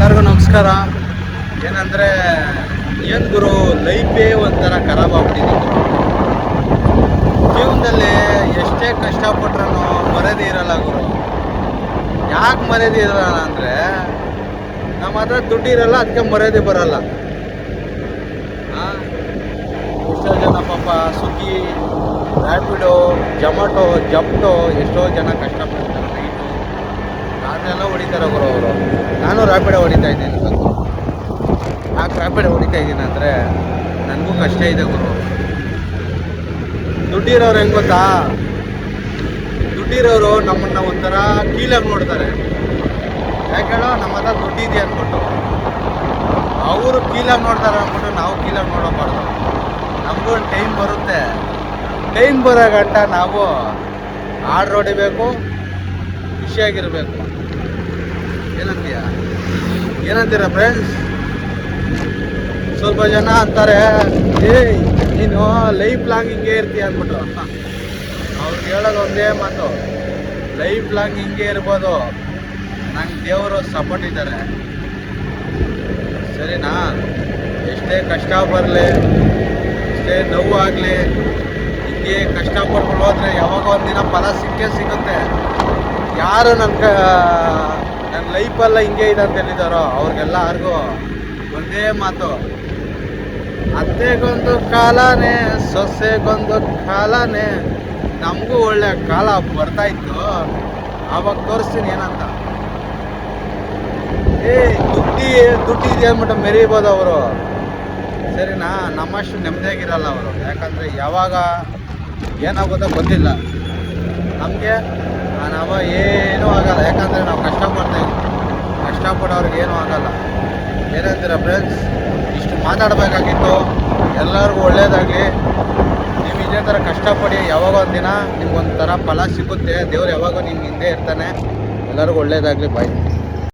ಎಲ್ಲರಿಗೂ ನಮಸ್ಕಾರ. ಏನಂದರೆ ಏನು ಗುರು, ಲೈಫೇ ಒಂಥರ ಖರಾಬ್ ಆಗ್ಬಿಟ್ಟಿದೆ ಗುರು. ಜೀವನದಲ್ಲಿ ಎಷ್ಟೇ ಕಷ್ಟಪಟ್ರೂ ಮರ್ಯಾದೆ ಇರಲ್ಲ ಗುರು. ಯಾಕೆ ಮರ್ಯಾದೆ ಇರಲ್ಲ ಅಂದರೆ ನಮ್ಮ ಹತ್ರ ದುಡ್ಡು ಇರಲ್ಲ, ಅದಕ್ಕೆ ಮರ್ಯಾದೆ ಬರಲ್ಲ. ಎಷ್ಟೋ ಜನ ಪಾಪ ಸ್ವಿಗ್ಗಿ, ರ್ಯಾಪಿಡೋ, ಜೊಮ್ಯಾಟೊ, ಜಪ್ಟೋ ಎಷ್ಟೋ ಜನ ಕಷ್ಟಪಡ್ತಾರೆ. ನೈಟು ರಾತ್ರಿ ಹೊಡಿತಾರೆ ಗುರು ಅವರು. ನಾನು ರ್ಯಾಪಿಡೋ ಹೊಡಿತಾ ಇದ್ದೀನಿ. ಯಾಕೆ ರ್ಯಾಪಿಡೋ ಹೊಡಿತಾ ಇದ್ದೀನಿ ಅಂದರೆ ನನಗೂ ಕಷ್ಟ ಇದೆ ಗುರು. ದುಡ್ಡಿರೋರು ಹೆಂಗೆ ಗೊತ್ತಾ, ದುಡ್ಡಿರೋರು ನಮ್ಮನ್ನು ಒಂಥರ ಕೀಳಾಗಿ ನೋಡ್ತಾರೆ. ಯಾಕೇಳೋ ನಮ್ಮ ಹತ್ರ ದುಡ್ಡಿದೆ ಅಂದ್ಬಿಟ್ಟು ಅವರು ಕೀಳಾಗಿ ನೋಡ್ತಾರೆ ಅಂದ್ಬಿಟ್ಟು ನಾವು ಕೀಳಾಗಿ ನೋಡೋಬಾರ್ದು. ನಮಗೂ ಒಂದು ಟೈಮ್ ಬರುತ್ತೆ. ಟೈಮ್ ಬರೋ ಗಂಟ ನಾವು ಆರ್ಡ್ರ್ ಹೊಡಿಬೇಕು, ಖುಷಿಯಾಗಿರಬೇಕು. ಏನಂತೀರ ಫ್ರೆಂಡ್ಸ್? ಸ್ವಲ್ಪ ಜನ ಅಂತಾರೆ, ನೀನು ಲೈಫ್ ಲಾಂಗ್ ಹಿಂಗೆ ಇರ್ತೀಯ ಅಂದ್ಬಿಟ್ಟು. ಅವ್ರಿಗೆ ಹೇಳೋದು ಒಂದೇ ಮಾತು, ಲೈಫ್ ಲಾಂಗ್ ಹಿಂಗೆ ಇರ್ಬೋದು. ನಂಗೆ ದೇವರು ಸಪೋರ್ಟ್ ಇದ್ದಾರೆ, ಸರಿನಾ? ಎಷ್ಟೇ ಕಷ್ಟ ಬರಲಿ, ಎಷ್ಟೇ ನೋವು ಆಗಲಿ, ಹಿಂಗೆ ಕಷ್ಟಪಡ್ಕೊಂಡು ಹೋದರೆ ಯಾವಾಗ ಒಂದಿನ ಫಲ ಸಿಕ್ಕೇ ಸಿಗುತ್ತೆ. ಯಾರು ನನ್ನ ಲೈಫೆಲ್ಲ ಹಿಂಗೆ ಇದೆ ಅಂತ ಹೇಳಿದಾರೋ ಅವ್ರಿಗೆಲ್ಲರಿಗೂ ಒಂದೇ ಮಾತು, ಅತ್ತೆಗೊಂದು ಕಾಲನೇ, ಸೊಸೆಗೊಂದು ಕಾಲನೇ. ನಮಗೂ ಒಳ್ಳೆ ಕಾಲ ಬರ್ತಾಯಿತ್ತು, ಆವಾಗ ತೋರಿಸ್ತೀನಿ ಏನಂತ. ದುಡ್ಡಿದೆ ಅಂದ್ಬಿಟ್ಟು ಮೆರೀಬೋದು ಅವರು, ಸರಿನಾ? ನಮ್ಮಷ್ಟು ನೆಮ್ಮದಿಯಾಗಿರಲ್ಲ ಅವರು. ಯಾಕಂದರೆ ಯಾವಾಗ ಏನಾಗೋದೋ ಗೊತ್ತಿಲ್ಲ ನಮಗೆ. ನಾವು ಏನೂ ಆಗಲ್ಲ, ಯಾಕಂದರೆ ನಾವು ಕಷ್ಟಪಡ್ತಾಯಿದ್ವಿ. ಕಷ್ಟಪಡೋರಿಗೆ ಏನೂ ಆಗಲ್ಲ. ಏನಂತೀರ ಫ್ರೆಂಡ್ಸ್? ಇಷ್ಟು ಮಾತಾಡಬೇಕಾಗಿತ್ತು. ಎಲ್ಲರಿಗೂ ಒಳ್ಳೆಯದಾಗಲಿ. ನೀವು ಇದೇ ಥರ ಕಷ್ಟಪಡಿ, ಯಾವಾಗ ಒಂದಿನ ನಿಮ್ಗೊಂಥರ ಫಲ ಸಿಗುತ್ತೆ. ದೇವ್ರು ಯಾವಾಗೋ ನಿಮ್ಗೆ ಹಿಂದೆ ಇರ್ತಾನೆ. ಎಲ್ಲರಿಗೂ ಒಳ್ಳೆಯದಾಗಲಿ. ಬಾಯ್.